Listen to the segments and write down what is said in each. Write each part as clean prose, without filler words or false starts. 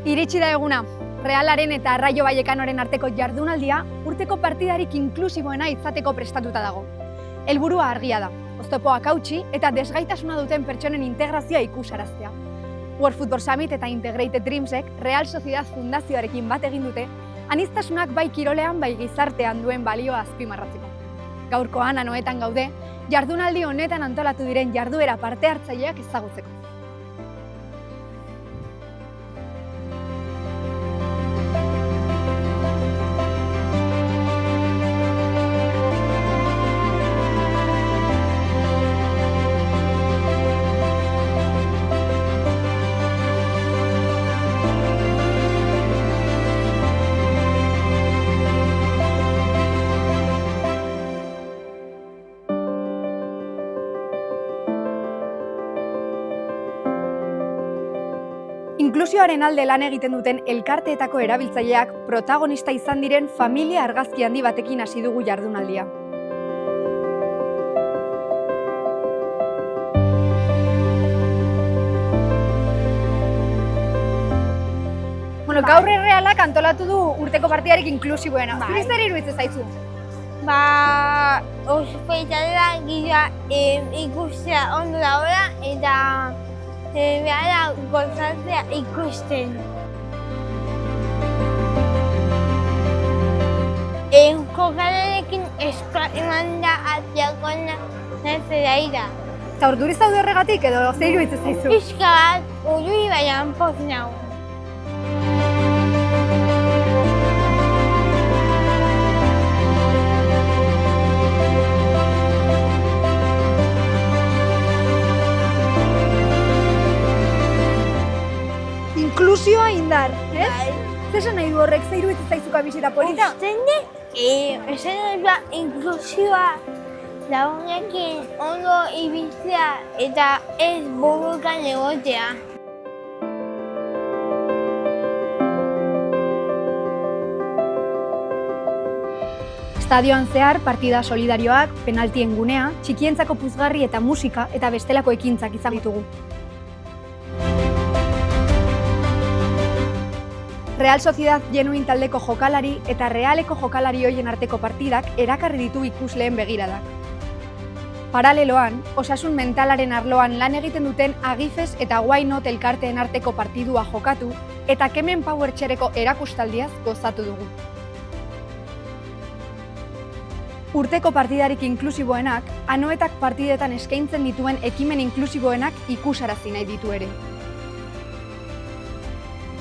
Iritsi da eguna, Realaren eta Rayo Vallecanoren arteko jardunaldia urteko partidarik inklusiboena izateko prestatuta dago. Helburua argia da, oztopoak hautsi eta desgaitasuna duten pertsonen integrazioa ikusaraztea. World Football Summit eta Integrated Dreamsek Real Sociedad Fundazioarekin bat egin dute, aniztasunak bai kirolean bai gizartean duen balioa azpimarratzeko. Gaurkoan Anoetan gaude, jardunaldi honetan antolatu diren jarduera parte hartzaileak ezagutzeko. Inklusioaren alde lan egiten duten elkarteetako erabiltzaileak protagonista izan diren familia argazki handi batekin hasi dugu jardunaldia. Gaur Realak antolatu du urteko partidarik inklusiboena. Zuri zer iruditzen zaizu? Oso izatea gira ikustea ondo dagoela eta behar gozatzea ikusten. Jokalarekin eman da atziakona zera ira. Eta urduri zaude horregatik edo zer iruditzen zaizu? Pixka bat, urduri baina poz nago. Inklusioa indar, ez? Zer nahi du horrek, zer iruditzen zaizu kamiseta polita? Usten dut, esan dut inklusioa lagunekin ondo ibiltzea eta ez burukan egotea. Estadioan zehar partida solidarioak, penaltien gunea, txikientzako puzgarri eta musika eta bestelako ekintzak izan ditugu. Real Sociedad Genuin taldeko jokalari eta Realeko jokalari hoien arteko partidak erakarri ditu ikusleen begiradak. Paraleloan, osasun mentalaren arloan lan egiten duten Agifes eta Why Not elkarteen arteko partidua jokatu eta Kemen Power txereko erakustaldiaz gozatu dugu. Urteko partidarik inklusiboenak, Anoetak partidetan eskaintzen dituen ekimen inklusiboenak ikusarazi nahi ditu ere.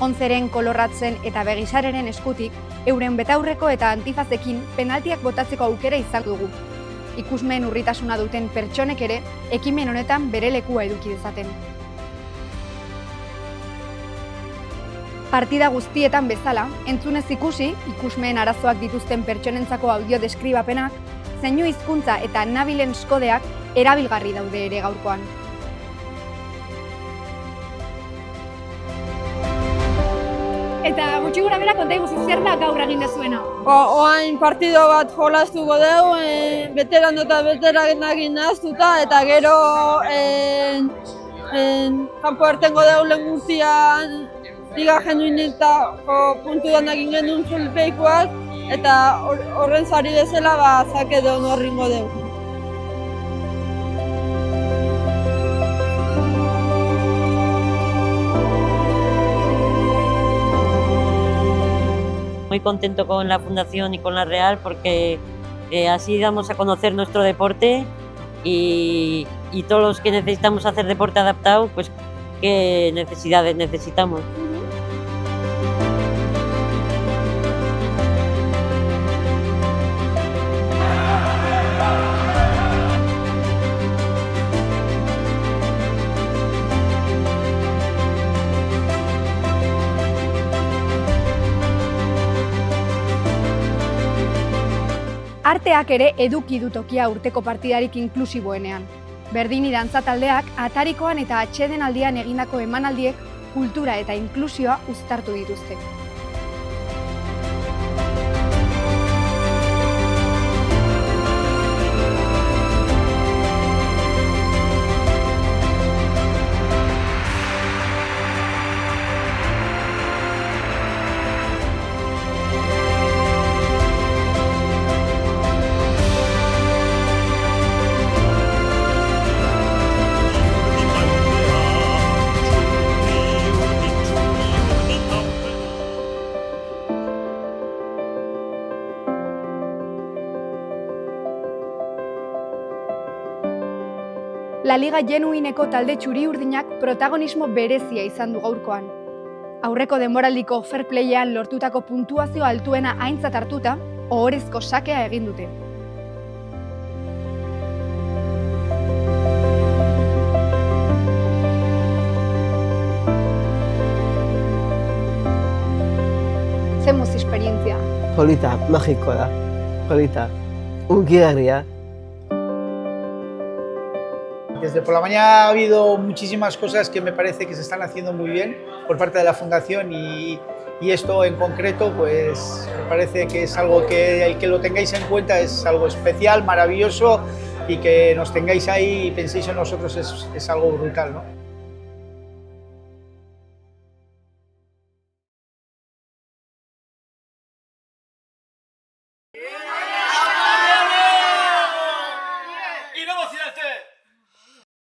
Onzeren, Kolorratzen eta Begisareren eskutik, euren betaurreko eta antifazekin penaltiak botatzeko aukera izan dugu. Ikusmeen urritasuna duten pertsonek ere, ekimen honetan bere lekua eduki dezaten. Partida guztietan bezala, entzunez ikusi, ikusmeen arazoak dituzten pertsonentzako audiodeskribapenak, zeinu hizkuntza eta nabilen skodeak erabilgarri daude ere gaurkoan. Eta gutxi gora bera konta iguzu zer da gaur egin dezuena? Oain partido bat jolastuko dugu, veterano eta veteranak nahaztuta eta gero kanpo ertengo dugu lehen guztian Liga Genuinetako puntu danak ingenun zulpeikoak eta horren zari bezala zake deun horringo dugu. Muy contento con la Fundación y con la Real porque así damos a conocer nuestro deporte y todos los que necesitamos hacer deporte adaptado, pues qué necesidades necesitamos. Arteak ere eduki du tokia urteko partidarik inklusiboenean. Berdini dantza taldeak atarikoan eta atsedenaldian egindako emanaldiek kultura eta inklusioa uztartu dituzte. La Liga Genuineko talde txuri-urdinak protagonismo berezia izan du gaurkoan. Aurreko denboraldiko fair playean lortutako puntuazio altuena aintzat hartuta, ohorezko sakea egin dute. Zemuz esperientzia. Polita, magikoa da. Polita, hunkigarria. Desde por la mañana ha habido muchísimas cosas que me parece que se están haciendo muy bien por parte de la Fundación y esto en concreto pues me parece que es algo que el que lo tengáis en cuenta es algo especial, maravilloso y que nos tengáis ahí y penséis en nosotros es algo brutal, ¿no?